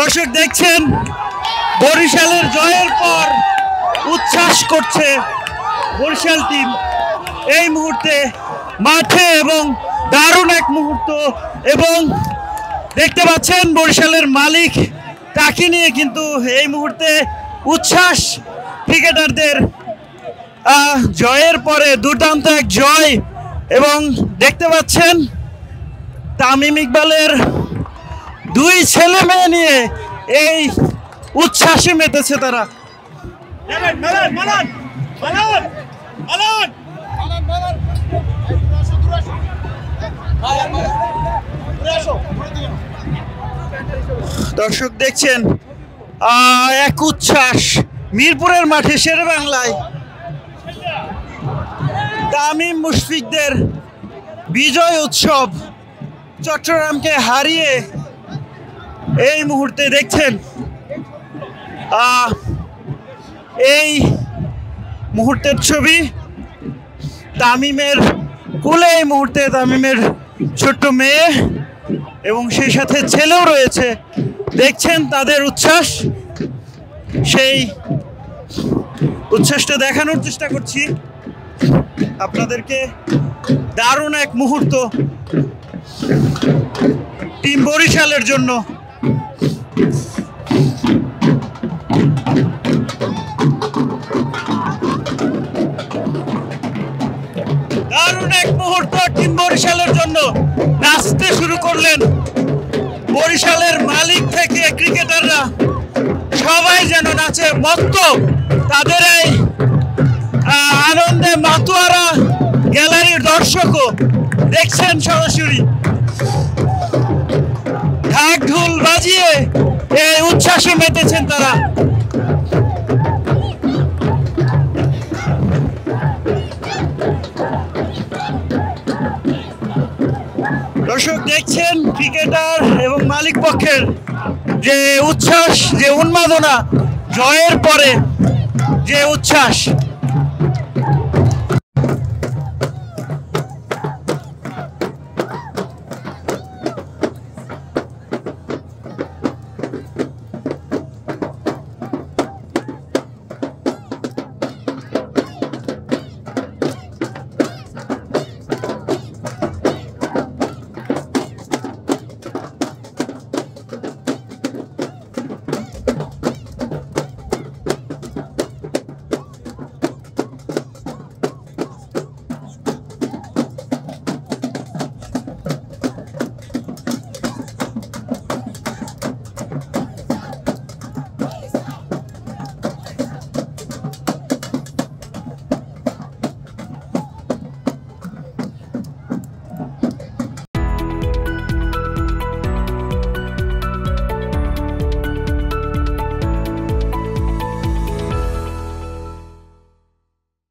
দর্শক দেখছেন বরিশালের জয়ের পর উচ্ছ্বাস করছে বরিশাল টিম এই মুহূর্তে মাঠে এবং দারুণ এক মুহূর্ত। এবং দেখতে পাচ্ছেন বরিশালের মালিক তাকে নিয়ে কিন্তু এই মুহূর্তে উচ্ছ্বাস ক্রিকেটারদের জয়ের পরে দুর্দান্ত এক জয়। এবং দেখতে পাচ্ছেন তামিম ইকবালের দুই ছেলে মেয়ে নিয়ে এই উচ্ছ্বাসে মেতেছে তারা। দর্শক দেখছেন এক উচ্ছ্বাস মিরপুরের মাঠে শেরেবাংলায় তামিম মুশফিকদের বিজয় উৎসব চট্টগ্রামকে হারিয়ে এই মুহূর্তে দেখছেন এই মুহূর্তের ছবি তামিমের কোলে এই মুহূর্তে তামিমের ছোট্ট মেয়ে এবং সেই সাথে ছেলেও রয়েছে। দেখছেন তাদের উচ্ছ্বাস, সেই উচ্ছ্বাসটা দেখানোর চেষ্টা করছি আপনাদেরকে। দারুণ এক মুহূর্ত টিম বরিশালের জন্য। দারুণ এক মুহূর্ত টিম বরিশালের জন্য। নাচতে শুরু করলেন বরিশালের মালিক থেকে ক্রিকেটাররা, সবাই যেন নাচে মত্ত। তাদের এই আনন্দে মাতোয়ারা গ্যালারির দর্শকও দেখছেন সরাসরি। ঢাক ঢোল বাজিয়ে এই উচ্ছ্বাসে মেতেছেন তারা। দর্শক দেখছেন ক্রিকেটার এবং মালিক পক্ষের যে উচ্ছ্বাস, যে উন্মাদনা, জয়ের পরে যে উচ্ছ্বাস।